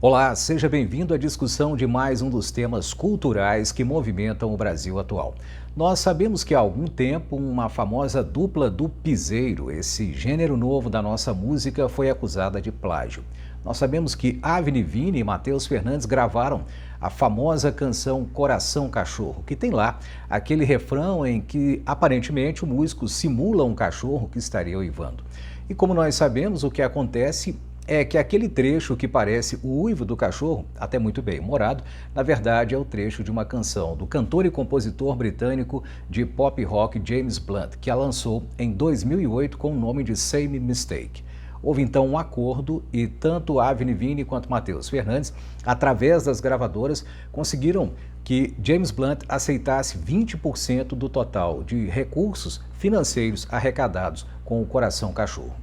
Olá, seja bem-vindo à discussão de mais um dos temas culturais que movimentam o Brasil atual. Nós sabemos que há algum tempo uma famosa dupla do piseiro, esse gênero novo da nossa música, foi acusada de plágio. Nós sabemos que Avni Vini e Matheus Fernandes gravaram a famosa canção Coração Cachorro, que tem lá aquele refrão em que aparentemente o músico simula um cachorro que estaria uivando. E como nós sabemos, o que acontece é que aquele trecho que parece o uivo do cachorro, até muito bem humorado, na verdade é o trecho de uma canção do cantor e compositor britânico de pop rock James Blunt, que a lançou em 2008 com o nome de Same Mistake. Houve então um acordo e tanto Avni Vini quanto Matheus Fernandes, através das gravadoras, conseguiram que James Blunt aceitasse 20% do total de recursos financeiros arrecadados com o Coração Cachorro.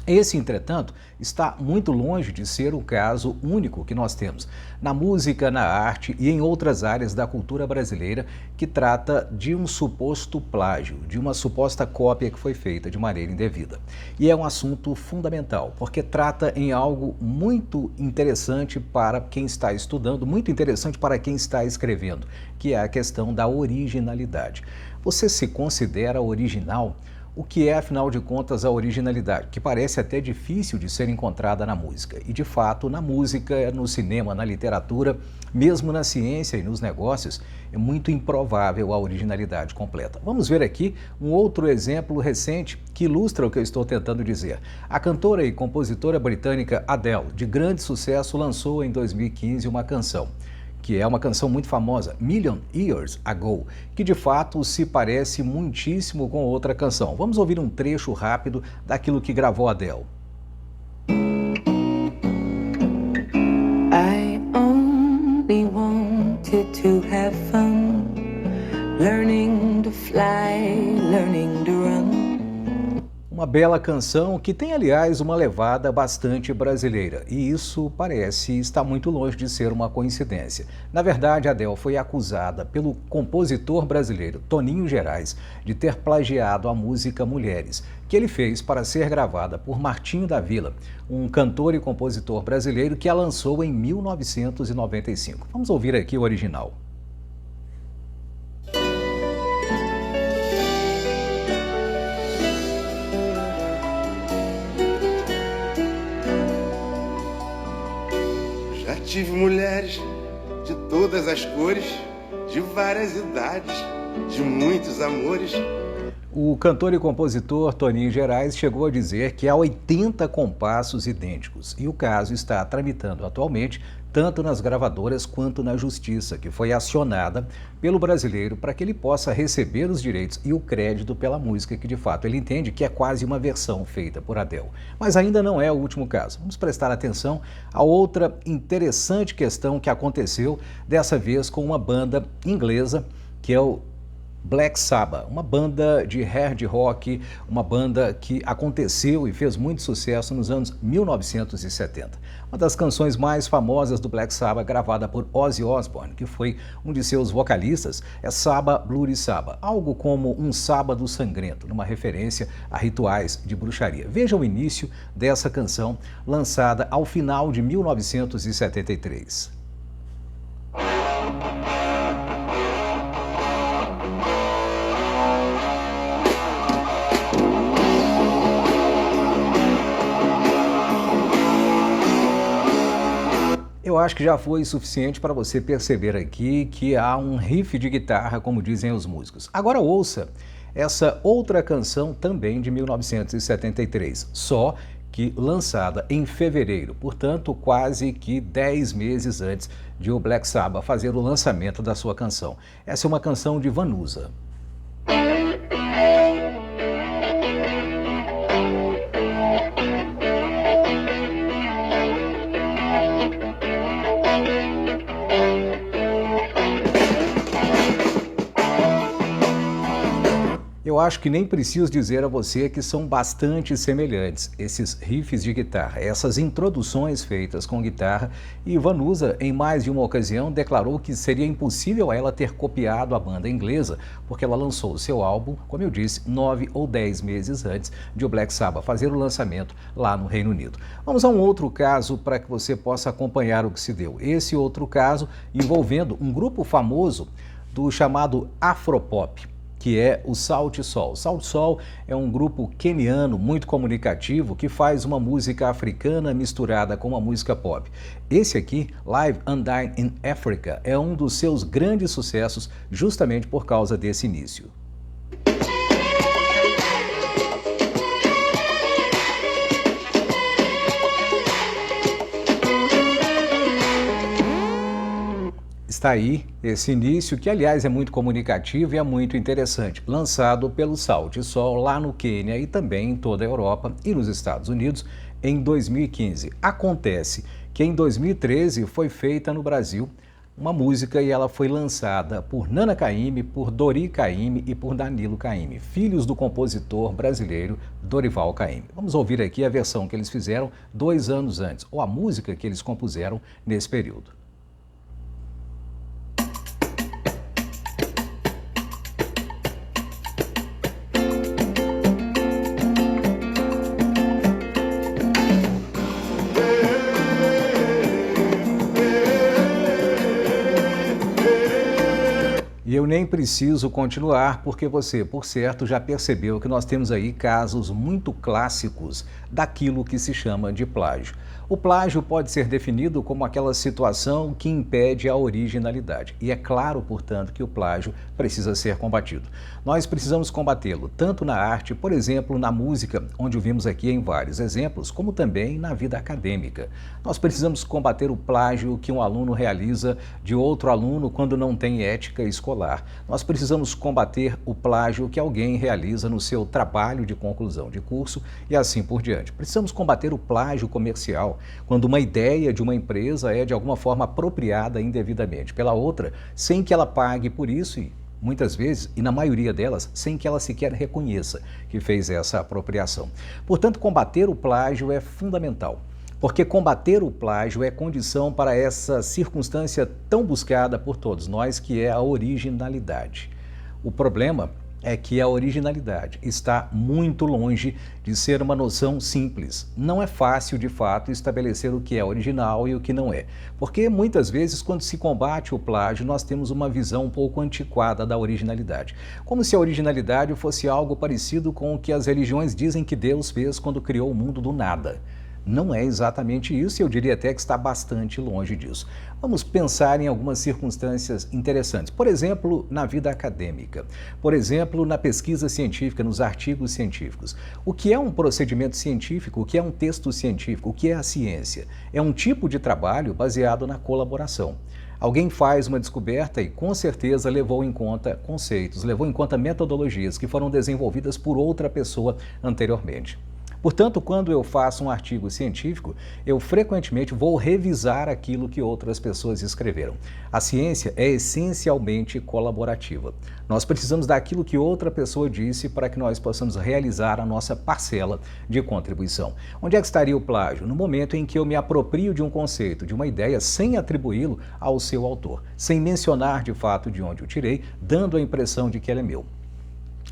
Esse, entretanto, está muito longe de ser o caso único que nós temos na música, na arte e em outras áreas da cultura brasileira que trata de um suposto plágio, de uma suposta cópia que foi feita de maneira indevida. E é um assunto fundamental, porque trata em algo muito interessante para quem está estudando, muito interessante para quem está escrevendo, que é a questão da originalidade. Você se considera original? O que é, afinal de contas, a originalidade, que parece até difícil de ser encontrada na música. E, de fato, na música, no cinema, na literatura, mesmo na ciência e nos negócios, é muito improvável a originalidade completa. Vamos ver aqui um outro exemplo recente que ilustra o que eu estou tentando dizer. A cantora e compositora britânica Adele, de grande sucesso, lançou em 2015 uma canção, que é uma canção muito famosa, Million Years Ago, que de fato se parece muitíssimo com outra canção. Vamos ouvir um trecho rápido daquilo que gravou Adele. I only wanted to have fun, learning to fly, learning to run. Uma bela canção que tem, aliás, uma levada bastante brasileira, e isso parece estar muito longe de ser uma coincidência. Na verdade, Adele foi acusada pelo compositor brasileiro Toninho Gerais de ter plagiado a música Mulheres, que ele fez para ser gravada por Martinho da Vila, um cantor e compositor brasileiro que a lançou em 1995. Vamos ouvir aqui o original. Já tive mulheres de todas as cores, de várias idades, de muitos amores. O cantor e compositor Toninho Gerais chegou a dizer que há 80 compassos idênticos e o caso está tramitando atualmente tanto nas gravadoras quanto na justiça, que foi acionada pelo brasileiro para que ele possa receber os direitos e o crédito pela música que de fato ele entende que é quase uma versão feita por Adele. Mas ainda não é o último caso. Vamos prestar atenção a outra interessante questão que aconteceu, dessa vez com uma banda inglesa que é o Black Sabbath, uma banda de hard rock, uma banda que aconteceu e fez muito sucesso nos anos 1970. Uma das canções mais famosas do Black Sabbath, gravada por Ozzy Osbourne, que foi um de seus vocalistas, é Sabbath Bloody Sabbath, algo como um sábado sangrento, numa referência a rituais de bruxaria. Veja o início dessa canção, lançada ao final de 1973. Eu acho que já foi suficiente para você perceber aqui que há um riff de guitarra, como dizem os músicos. Agora ouça essa outra canção também de 1973, só que lançada em fevereiro, portanto quase que 10 meses antes de o Black Sabbath fazer o lançamento da sua canção. Essa é uma canção de Vanusa. Eu Eu acho que nem preciso dizer a você que são bastante semelhantes esses riffs de guitarra, essas introduções feitas com guitarra, e Vanusa, em mais de uma ocasião, declarou que seria impossível ela ter copiado a banda inglesa, porque ela lançou o seu álbum, como eu disse, 9 ou 10 meses antes de o Black Sabbath fazer o lançamento lá no Reino Unido. Vamos a um outro caso para que você possa acompanhar o que se deu. Esse outro caso envolvendo um grupo famoso do chamado Afropop, que é o Sauti Sol. Sauti Sol é um grupo queniano muito comunicativo que faz uma música africana misturada com uma música pop. Esse aqui, Live and Dine in Africa, é um dos seus grandes sucessos justamente por causa desse início. Está aí esse início, que aliás é muito comunicativo e é muito interessante, lançado pelo Sauti Sol lá no Quênia e também em toda a Europa e nos Estados Unidos em 2015. Acontece que em 2013 foi feita no Brasil uma música e ela foi lançada por Nana Caymmi, por Dori Caymmi e por Danilo Caymmi, filhos do compositor brasileiro Dorival Caymmi. Vamos ouvir aqui a versão que eles fizeram 2 anos antes, ou a música que eles compuseram nesse período. E eu nem preciso continuar, porque você, por certo, já percebeu que nós temos aí casos muito clássicos daquilo que se chama de plágio. O plágio pode ser definido como aquela situação que impede a originalidade. E é claro, portanto, que o plágio precisa ser combatido. Nós precisamos combatê-lo tanto na arte, por exemplo, na música, onde o vimos aqui em vários exemplos, como também na vida acadêmica. Nós precisamos combater o plágio que um aluno realiza de outro aluno quando não tem ética escolar. Nós precisamos combater o plágio que alguém realiza no seu trabalho de conclusão de curso e assim por diante. Precisamos combater o plágio comercial, quando uma ideia de uma empresa é de alguma forma apropriada indevidamente pela outra, sem que ela pague por isso e muitas vezes, e na maioria delas, sem que ela sequer reconheça que fez essa apropriação. Portanto, combater o plágio é fundamental, porque combater o plágio é condição para essa circunstância tão buscada por todos nós, que é a originalidade. O problema é que a originalidade está muito longe de ser uma noção simples. Não é fácil, de fato, estabelecer o que é original e o que não é. Porque muitas vezes, quando se combate o plágio, nós temos uma visão um pouco antiquada da originalidade. Como se a originalidade fosse algo parecido com o que as religiões dizem que Deus fez quando criou o mundo do nada. Não é exatamente isso, e eu diria até que está bastante longe disso. Vamos pensar em algumas circunstâncias interessantes. Por exemplo, na vida acadêmica. Por exemplo, na pesquisa científica, nos artigos científicos. O que é um procedimento científico? O que é um texto científico? O que é a ciência? É um tipo de trabalho baseado na colaboração. Alguém faz uma descoberta e, com certeza, levou em conta conceitos, levou em conta metodologias que foram desenvolvidas por outra pessoa anteriormente. Portanto, quando eu faço um artigo científico, eu frequentemente vou revisar aquilo que outras pessoas escreveram. A ciência é essencialmente colaborativa. Nós precisamos daquilo que outra pessoa disse para que nós possamos realizar a nossa parcela de contribuição. Onde é que estaria o plágio? No momento em que eu me aproprio de um conceito, de uma ideia, sem atribuí-lo ao seu autor, sem mencionar de fato de onde o tirei, dando a impressão de que ele é meu.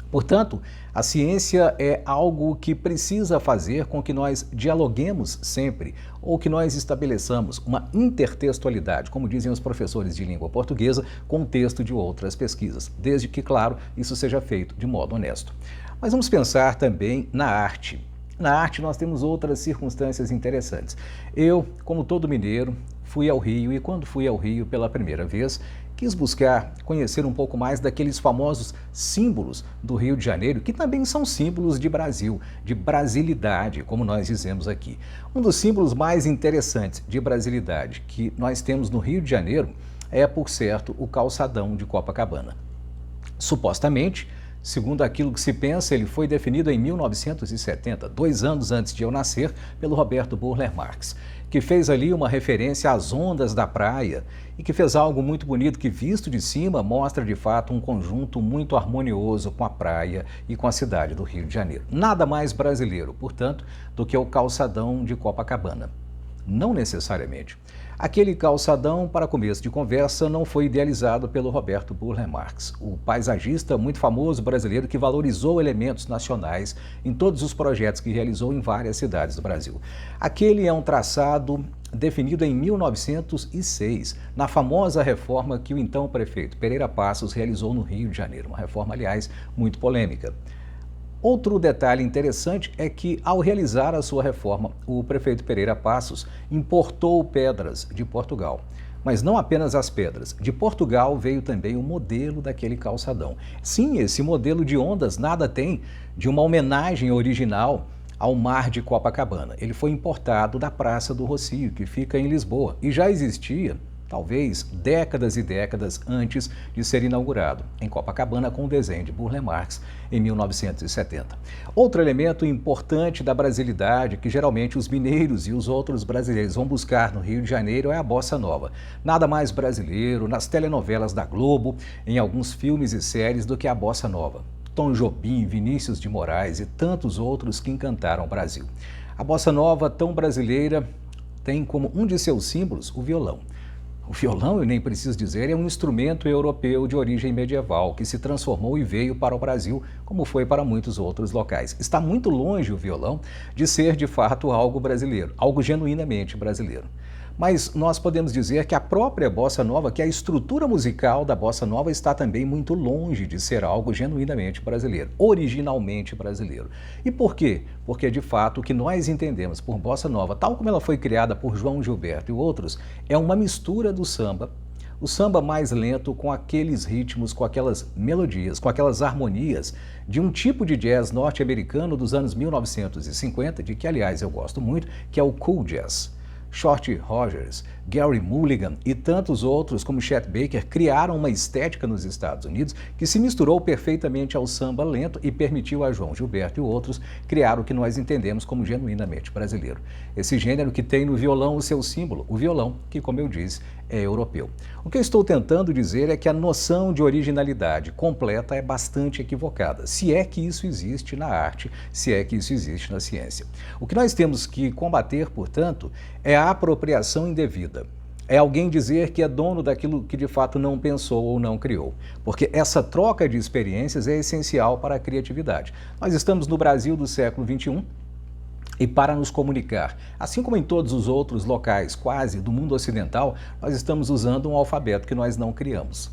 Portanto, a ciência é algo que precisa fazer com que nós dialoguemos sempre, ou que nós estabeleçamos uma intertextualidade, como dizem os professores de língua portuguesa, com o texto de outras pesquisas, desde que, claro, isso seja feito de modo honesto. Mas vamos pensar também na arte. Na arte nós temos outras circunstâncias interessantes. Eu, como todo mineiro, fui ao Rio e quando fui ao Rio pela primeira vez, quis buscar conhecer um pouco mais daqueles famosos símbolos do Rio de Janeiro, que também são símbolos de Brasil, de brasilidade, como nós dizemos aqui. Um dos símbolos mais interessantes de brasilidade que nós temos no Rio de Janeiro é, por certo, o calçadão de Copacabana. Supostamente, segundo aquilo que se pensa, ele foi definido em 1970, 2 anos antes de eu nascer, pelo Roberto Burle Marx. que fez ali uma referência às ondas da praia e que fez algo muito bonito que, visto de cima, mostra de fato um conjunto muito harmonioso com a praia e com a cidade do Rio de Janeiro. Nada mais brasileiro, portanto, do que o calçadão de Copacabana. Não necessariamente. Aquele calçadão, para começo de conversa, não foi idealizado pelo Roberto Burle Marx, o paisagista muito famoso brasileiro que valorizou elementos nacionais em todos os projetos que realizou em várias cidades do Brasil. Aquele é um traçado definido em 1906, na famosa reforma que o então prefeito Pereira Passos realizou no Rio de Janeiro, uma reforma, aliás, muito polêmica. Outro detalhe interessante é que, ao realizar a sua reforma, o prefeito Pereira Passos importou pedras de Portugal. Mas não apenas as pedras. De Portugal veio também o modelo daquele calçadão. Sim, esse modelo de ondas nada tem de uma homenagem original ao mar de Copacabana. Ele foi importado da Praça do Rossio, que fica em Lisboa, e já existia, talvez décadas e décadas antes de ser inaugurado, em Copacabana, com o desenho de Burle Marx, em 1970. Outro elemento importante da brasilidade, que geralmente os mineiros e os outros brasileiros vão buscar no Rio de Janeiro, é a bossa nova. Nada mais brasileiro nas telenovelas da Globo, em alguns filmes e séries, do que a bossa nova. Tom Jobim, Vinícius de Moraes e tantos outros que encantaram o Brasil. A bossa nova, tão brasileira, tem como um de seus símbolos o violão. O violão, eu nem preciso dizer, é um instrumento europeu de origem medieval que se transformou e veio para o Brasil, como foi para muitos outros locais. Está muito longe o violão de ser, de fato, algo brasileiro, algo genuinamente brasileiro. Mas nós podemos dizer que a própria bossa nova, que a estrutura musical da bossa nova está também muito longe de ser algo genuinamente brasileiro, originalmente brasileiro. E por quê? Porque, de fato, o que nós entendemos por bossa nova, tal como ela foi criada por João Gilberto e outros, é uma mistura do samba, o samba mais lento com aqueles ritmos, com aquelas melodias, com aquelas harmonias de um tipo de jazz norte-americano dos anos 1950, de que, aliás, eu gosto muito, que é o cool jazz. Shorty Rogers, Gary Mulligan e tantos outros, como Chet Baker, criaram uma estética nos Estados Unidos que se misturou perfeitamente ao samba lento e permitiu a João Gilberto e outros criar o que nós entendemos como genuinamente brasileiro. Esse gênero que tem no violão o seu símbolo, o violão, que, como eu disse, é europeu. O que eu estou tentando dizer é que a noção de originalidade completa é bastante equivocada, se é que isso existe na arte, se é que isso existe na ciência. O que nós temos que combater, portanto, é a apropriação indevida. É alguém dizer que é dono daquilo que de fato não pensou ou não criou. Porque essa troca de experiências é essencial para a criatividade. Nós estamos no Brasil do século XXI e para nos comunicar, assim como em todos os outros locais quase do mundo ocidental, nós estamos usando um alfabeto que nós não criamos.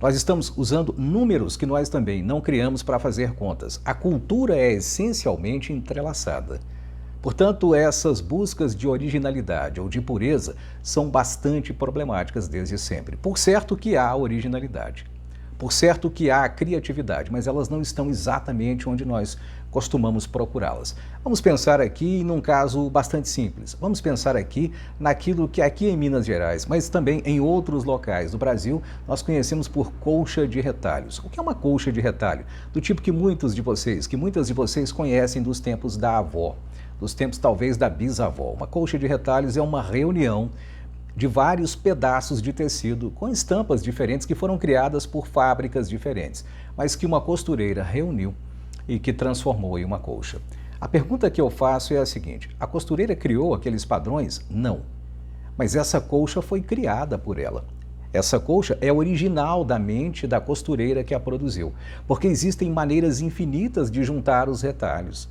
Nós estamos usando números que nós também não criamos para fazer contas. A cultura é essencialmente entrelaçada. Portanto, essas buscas de originalidade ou de pureza são bastante problemáticas desde sempre. Por certo que há originalidade, por certo que há criatividade, mas elas não estão exatamente onde nós costumamos procurá-las. Vamos pensar aqui num caso bastante simples. Vamos pensar aqui naquilo que aqui em Minas Gerais, mas também em outros locais do Brasil, nós conhecemos por colcha de retalhos. O que é uma colcha de retalho? Do tipo que muitas de vocês conhecem dos tempos da avó, dos tempos talvez da bisavó. Uma colcha de retalhos é uma reunião de vários pedaços de tecido com estampas diferentes que foram criadas por fábricas diferentes, mas que uma costureira reuniu e que transformou em uma colcha. A pergunta que eu faço é a seguinte: a costureira criou aqueles padrões? Não. Mas essa colcha foi criada por ela. Essa colcha é original da mente da costureira que a produziu, porque existem maneiras infinitas de juntar os retalhos.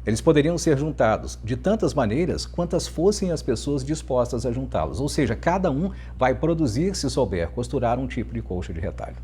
Eles poderiam ser juntados de tantas maneiras quantas fossem as pessoas dispostas a juntá-los, ou seja, cada um vai produzir, se souber costurar, um tipo de colcha de retalho.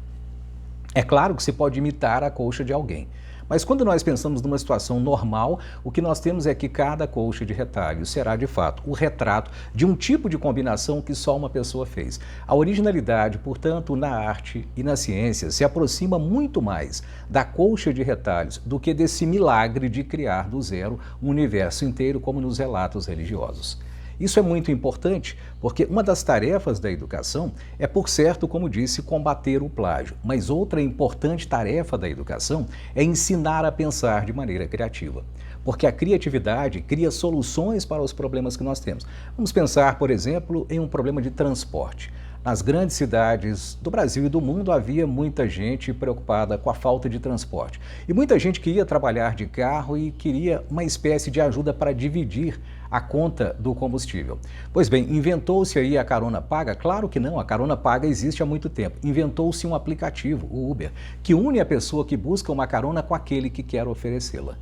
É claro que se pode imitar a colcha de alguém, mas quando nós pensamos numa situação normal, o que nós temos é que cada colcha de retalho será, de fato, o retrato de um tipo de combinação que só uma pessoa fez. A originalidade, portanto, na arte e na ciência se aproxima muito mais da colcha de retalhos do que desse milagre de criar do zero um universo inteiro, como nos relatos religiosos. Isso é muito importante porque uma das tarefas da educação é, por certo, como disse, combater o plágio. Mas outra importante tarefa da educação é ensinar a pensar de maneira criativa. porque a criatividade cria soluções para os problemas que nós temos. Vamos pensar, por exemplo, em um problema de transporte. Nas grandes cidades do Brasil e do mundo havia muita gente preocupada com a falta de transporte. E muita gente que ia trabalhar de carro e queria uma espécie de ajuda para dividir a conta do combustível. Pois bem, inventou-se aí a carona paga? Claro que não, a carona paga existe há muito tempo. Inventou-se um aplicativo, o Uber, que une a pessoa que busca uma carona com aquele que quer oferecê-la.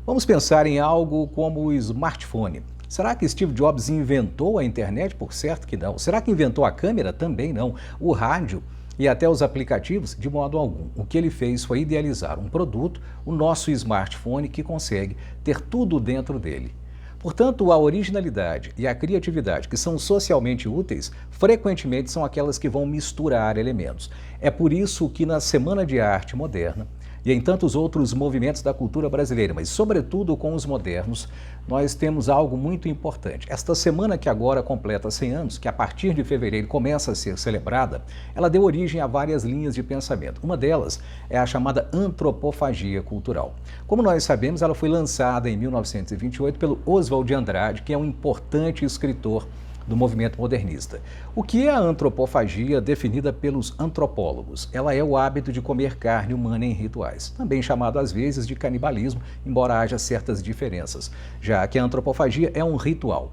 Vamos pensar em algo como o smartphone. Será que Steve Jobs inventou a internet? Por certo que não. Será que inventou a câmera? Também não. O rádio e até os aplicativos? De modo algum. O que ele fez foi idealizar um produto, o nosso smartphone, que consegue ter tudo dentro dele. Portanto, a originalidade e a criatividade, que são socialmente úteis, frequentemente são aquelas que vão misturar elementos. É por isso que na Semana de Arte Moderna e em tantos outros movimentos da cultura brasileira, mas sobretudo com os modernos, nós temos algo muito importante. Esta semana que agora completa 100 anos, que a partir de fevereiro começa a ser celebrada, ela deu origem a várias linhas de pensamento. Uma delas é a chamada antropofagia cultural. Como nós sabemos, ela foi lançada em 1928 pelo Oswald de Andrade, que é um importante escritor do movimento modernista. O que é a antropofagia definida pelos antropólogos? Ela é o hábito de comer carne humana em rituais, também chamado às vezes de canibalismo, embora haja certas diferenças, já que a antropofagia é um ritual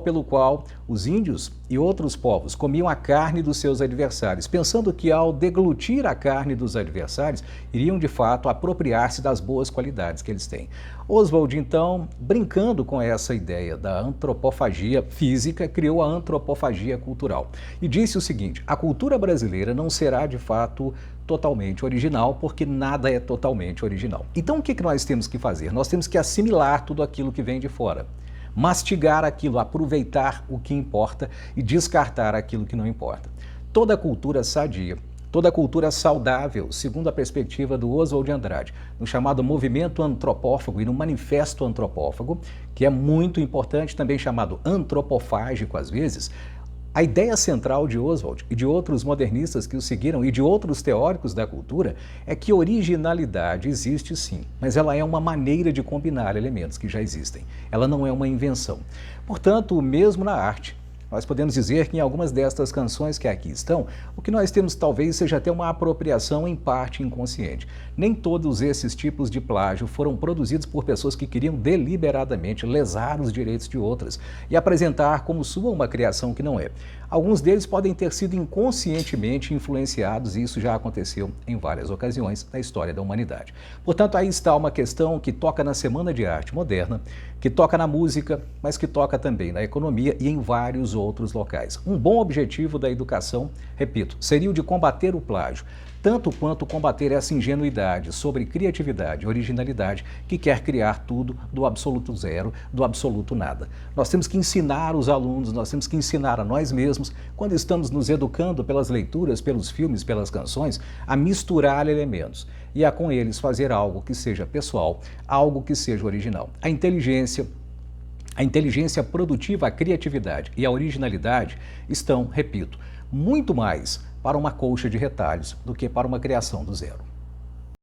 pelo qual os índios e outros povos comiam a carne dos seus adversários, pensando que ao deglutir a carne dos adversários, iriam de fato apropriar-se das boas qualidades que eles têm. Oswald, então, brincando com essa ideia da antropofagia física, criou a antropofagia cultural e disse o seguinte: a cultura brasileira não será de fato totalmente original, porque nada é totalmente original. Então o que nós temos que fazer? Nós temos que assimilar tudo aquilo que vem de fora, mastigar aquilo, aproveitar o que importa e descartar aquilo que não importa. Toda cultura sadia, toda cultura saudável, segundo a perspectiva do Oswald de Andrade, no chamado movimento antropófago e no manifesto antropófago, que é muito importante, também chamado antropofágico às vezes, a ideia central de Oswald e de outros modernistas que o seguiram e de outros teóricos da cultura é que originalidade existe sim, mas ela é uma maneira de combinar elementos que já existem. Ela não é uma invenção. Portanto, mesmo na arte, nós podemos dizer que em algumas destas canções que aqui estão, o que nós temos talvez seja até uma apropriação em parte inconsciente. Nem todos esses tipos de plágio foram produzidos por pessoas que queriam deliberadamente lesar os direitos de outras e apresentar como sua uma criação que não é. Alguns deles podem ter sido inconscientemente influenciados e isso já aconteceu em várias ocasiões na história da humanidade. Portanto, aí está uma questão que toca na Semana de Arte Moderna, que toca na música, mas que toca também na economia e em vários outros locais. Um bom objetivo da educação, repito, seria o de combater o plágio, tanto quanto combater essa ingenuidade sobre criatividade e originalidade que quer criar tudo do absoluto zero, do absoluto nada. Nós temos que ensinar os alunos, nós temos que ensinar a nós mesmos, quando estamos nos educando pelas leituras, pelos filmes, pelas canções, a misturar elementos e a com eles fazer algo que seja pessoal, algo que seja original. A inteligência produtiva, a criatividade e a originalidade estão, repito, muito mais para uma colcha de retalhos do que para uma criação do zero.